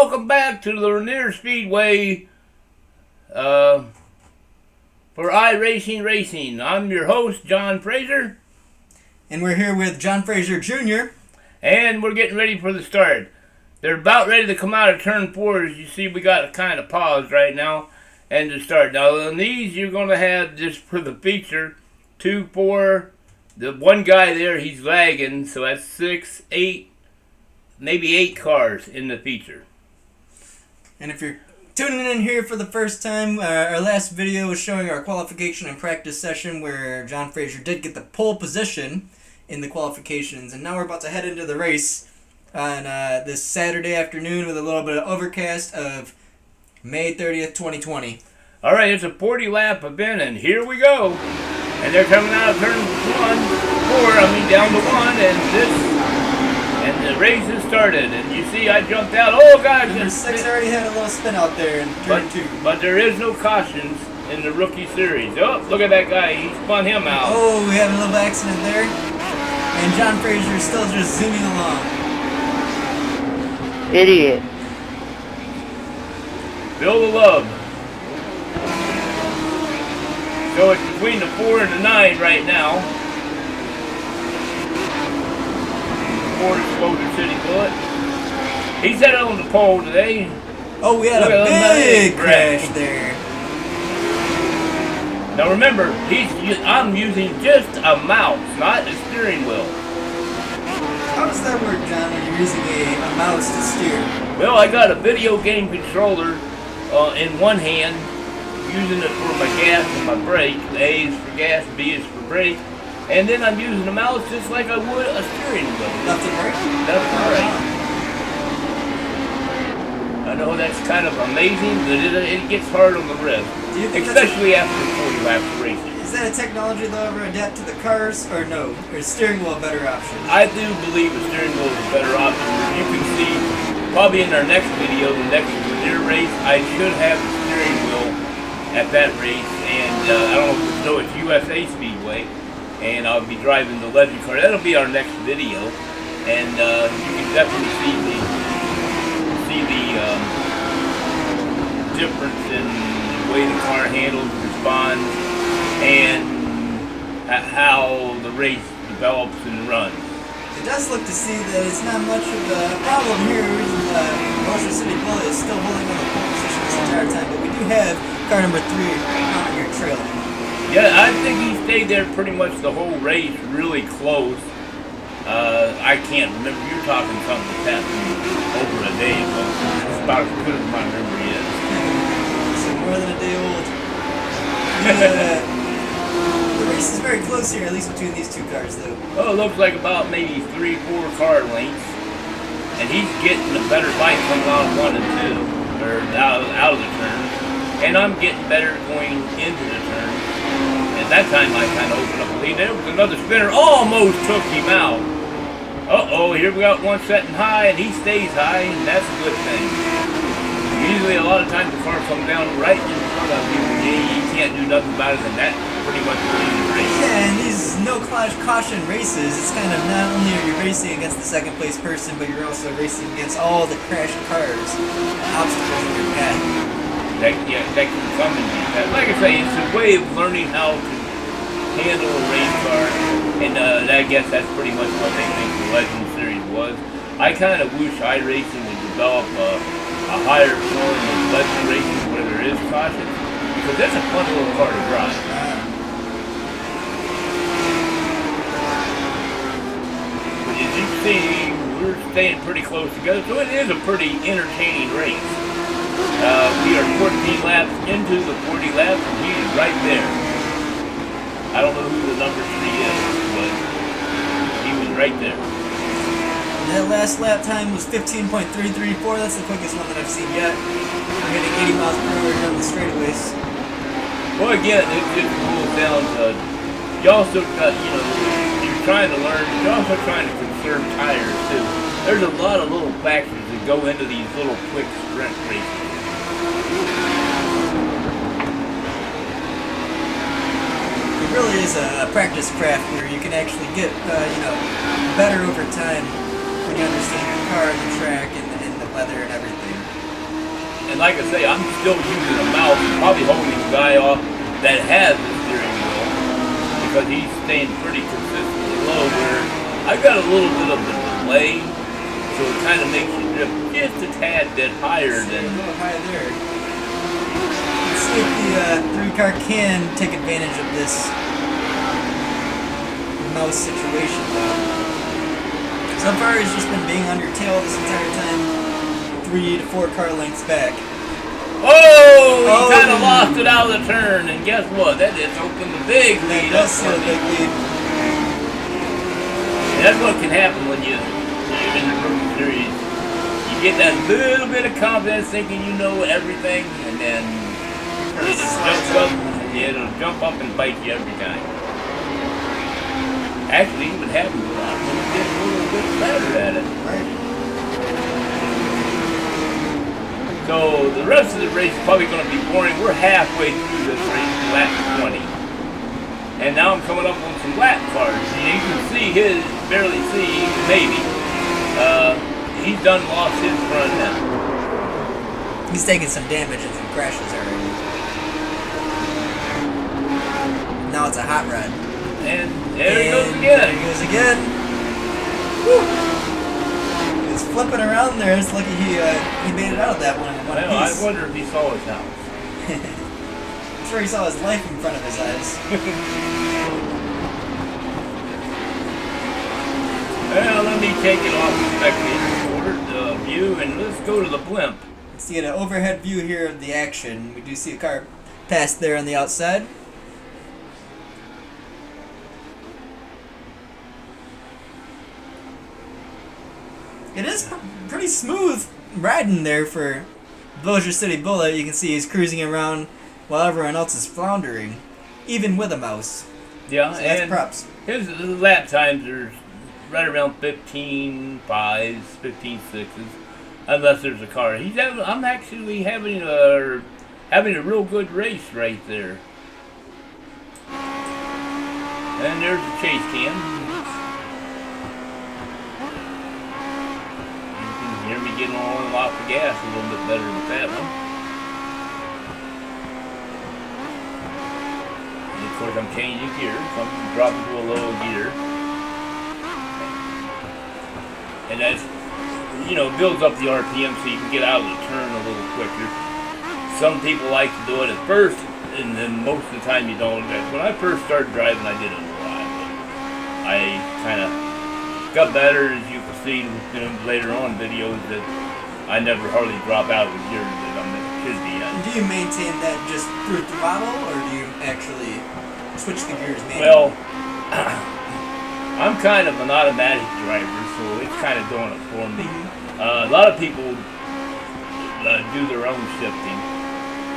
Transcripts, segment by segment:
welcome back to the Lanier Speedway for iRacing Racing. I'm your host, John Fraser. And we're here with John Fraser Jr. And we're getting ready for the start. They're about ready to come out of turn 4. As you see, we got a kind of pause right now and to start. Now, on these, you're going to have, just for the feature, 2, 4. The one guy there, he's lagging, so that's 6, 8, maybe 8 cars in the feature. And if you're tuning in here for the first time, our last video was showing our qualification and practice session where John Fraser did get the pole position in the qualifications. And now we're about to head into the race on this Saturday afternoon with a little bit of overcast of May 30th, 2020. All right, it's a 40-lap event, and here we go. And they're coming out of turn 4, down to 1, and the race has started. And you see, I jumped out. Oh, God. Number 6 already had a little spin out there in turn 2. But there is no cautions in the rookie series. Oh, look at that guy. He spun him out. Oh, we had a little accident there. And John Fraser is still just zooming along. Idiot. Bill the Love. So it's between the 4 and the 9 right now. 4 is Bossier City Bullet. He's headed on the pole today. Oh, we had a big crash there. Now remember, I'm using just a mouse, not a steering wheel. How does that work, John, when you're using a mouse to steer? Well, I got a video game controller in one hand, using it for my gas and my brake. A is for gas, B is for brake. And then I'm using the mouse just like I would a steering wheel. Left and right? Left and right. I know that's kind of amazing, but it gets hard on the wrist. Do you think especially after 40 laps of racing. Is that a technology they'll ever adapt to the cars, or no? Or is steering wheel a better option? I do believe a steering wheel is a better option. You can see, probably in our next video, the next Lanier race, I should have the steering wheel at that race, and I don't know if it's USA Speedway, and I'll be driving the legend car. That'll be our next video, and you can definitely see the difference in the way the car handles, responds, and how the race develops and runs. It does look to see that it's not much of a problem here. Bossier City Bullet is still holding on the pole position this entire time, but we do have car number 3 on your trail. Yeah, I think he stayed there pretty much the whole race, really close. I can't remember. You're talking something that happened over a day ago. It's about as good as my memory is. So more than a day old. The race is very close here, at least between these two cars, though. Oh, it looks like about maybe 3, 4 car lengths. And he's getting a better bike coming out of 1 and 2, or out of the turn. And I'm getting better going into the turn. At that time, I kind of opened up a lead. There was another spinner, almost took him out. Uh-oh, here we got one setting high, and he stays high, and that's a good thing. Usually, a lot of times, the car comes down right in front of you, and you can't do nothing about it, and that pretty much wins the race. Yeah, and these no-caution races, it's kind of not only are you racing against the second-place person, but you're also racing against all the crashed cars and obstacles in your path. That can come in. Like I say, it's a way of learning how to handle a race car, and I guess that's pretty much what they think the Legend Series was. I kind of wish iRacing would develop a higher form of Legend Racing where there is caution, because that's a fun little car to drive. But as you see, we're staying pretty close together, so it is a pretty entertaining race. We are 14 laps into the 40 laps, and he is right there. I don't know who the number 3 is, but he was right there. That last lap time was 15.334. That's the quickest one that I've seen yet. We're hitting 80 miles per hour down the straightaways. Well, again, it just boils down to, you also got, you're trying to learn, you're also trying to conserve tires, too. There's a lot of little factors that go into these little quick sprint races. It really is a practice craft where you can actually get, better over time when you understand your car and the track and the weather and everything. And like I say, I'm still using a mouse, probably holding the guy off that has the steering wheel, because he's staying pretty consistently low, where I've got a little bit of a delay, so it kind of makes you drift just a tad bit higher than... A little high there. Let's see if the 3-car can take advantage of this mouse situation, though. So far, he's just been being on your tail this entire time, 3 to 4 car lengths back. Oh, he kind of lost it out of the turn, and guess what? That just opened the big lead up for me. Big lead. That's what can happen when you're in the rookie series. You get that little bit of confidence, thinking you know everything, and then it'll jump up and bite you every time. Actually, it would happen a lot when you get a little bit better at it. Right. So the rest of the race is probably going to be boring. We're halfway through this race, lap 20. And now I'm coming up on some lap cars. You can see his, barely see, maybe. He's done lost his front end. He's taking some damage and some crashes already. Now it's a hot rod. And there he goes again. There he goes again. Woo. He's flipping around there. It's lucky he made it out of that one in one piece. I wonder if he saw his house. I'm sure he saw his life in front of his eyes. Well, let me take it off the spectator view and let's go to the blimp. Let's get an overhead view here of the action. We do see a car pass there on the outside. It is pretty smooth riding there for Bossier City Bullet. You can see he's cruising around while everyone else is floundering, even with a mouse. Yeah, so that's and props. His lap times are right around 15 5s, 15 6s, unless there's a car. I'm actually having a real good race right there. And there's the chase cam. You can hear me getting on off the gas a little bit better with that one. And of course I'm changing gears, so I'm dropping to a low gear. And that's, builds up the RPM so you can get out of the turn a little quicker. Some people like to do it at first, and then most of the time you don't. When I first started driving, I did it a lot. But I kind of got better, as you can see later on videos, that I never hardly drop out of the gears that I should be in. Do you maintain that just through throttle, or do you actually switch the gears manually? Well, I'm kind of an automatic driver, so it's kind of doing it for me. A lot of people do their own shifting,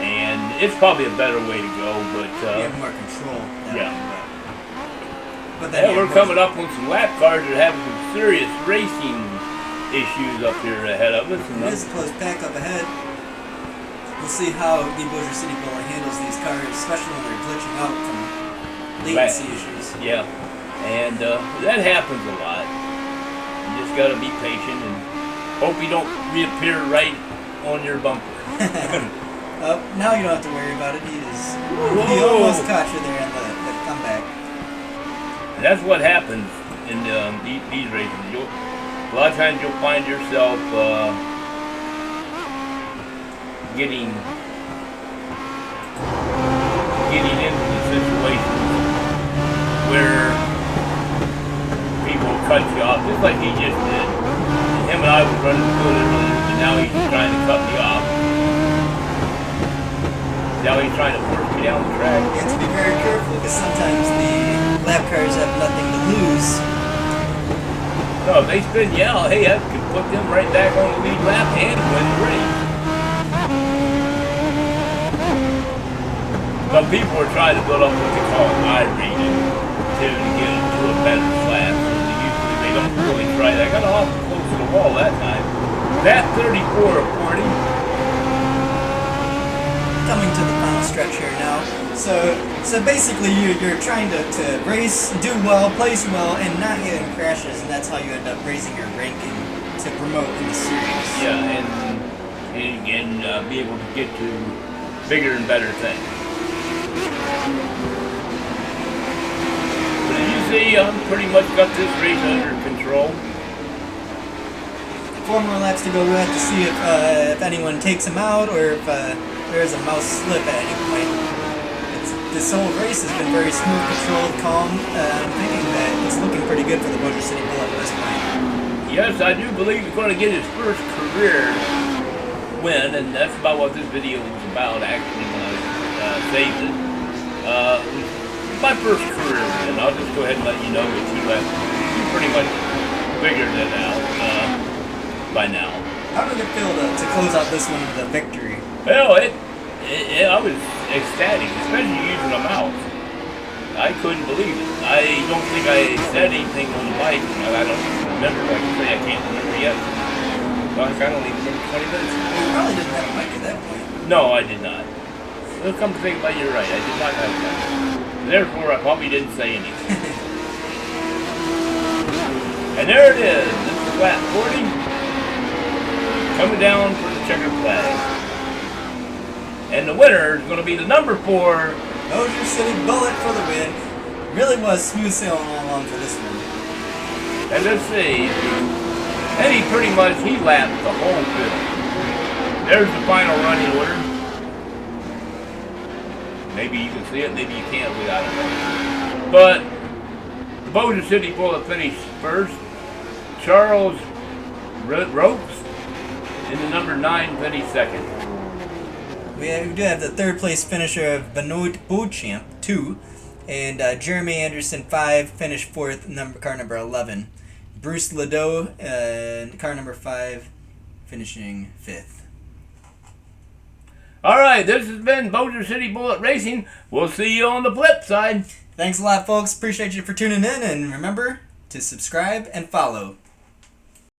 and it's probably a better way to go, but... you have more control. Yeah. But then we're coming up on some lap cars that are having some serious racing issues up here ahead of us. It is a close pack up ahead. We'll see how the Bossier City Bullet handles these cars, especially when they're glitching out from latency issues. Yeah. And that happens a lot. You just got to be patient and hope you don't reappear right on your bumper. Now you don't have to worry about it. He almost caught you there in the comeback. And that's what happens in these races. A lot of times you'll find yourself getting into the situation where people cut you off, just like he just did. Him and I were running good earlier, but now he's trying to cut me off. Now he's trying to force me down the track. You have to be very careful, because sometimes the lap cars have nothing to lose. No, if they spin yellow, hey, I could put them right back on the lead lap and win the race. Some people are trying to build up what they call an I rating to get into a better class. Usually they don't really try that. I got off close to the wall that time. That 34 of 40. Coming to the final stretch here now. So basically you're trying to race, do well, place well, and not get in crashes, and that's how you end up raising your ranking to promote in the series. Yeah, and be able to get to bigger and better things. But as you see, I'm pretty much got this race under control. 4 more laps to go. We'll have to see if anyone takes him out or if there's a mouse slip at any point. This whole race has been very smooth, controlled, calm. I'm thinking that it's looking pretty good for the Bossier City Bullet at this point. Yes, I do believe he's going to get his first career win, and that's about what this video was about, actually, when I saved it. My first career win. I'll just go ahead and let you know that you pretty much figured it out by now. How did it feel to close out this one with a victory? Well, I was ecstatic, especially using a mouse. I couldn't believe it. I don't think I said anything on the mic. I don't remember. Like I say, I can't remember yet. Gosh, I don't even remember 20 minutes ago. You probably didn't have a mic at that point. No, I did not. Well, come to think about it, you're right. I did not have a mic. Therefore, I probably didn't say anything. And there it is. This is lap 40. Coming down for the checkered flag. And the winner is going to be the number 4. Bossier City Bullet for the win. Really was smooth sailing all along for this one. And let's see. And he pretty much, he lapped the whole field. There's the final running order. Maybe you can see it, maybe you can't without it. But the Bossier City Bullet finished first. Charles Ropes in the number 9 finished second. We do have the 3rd place finisher of Benoit Beauchamp, 2. And Jeremy Anderson, 5, finished 4th, car number 11. Bruce Ladeau, car number 5, finishing 5th. Alright, this has been Bossier City Bullet Racing. We'll see you on the flip side. Thanks a lot, folks. Appreciate you for tuning in. And remember to subscribe and follow.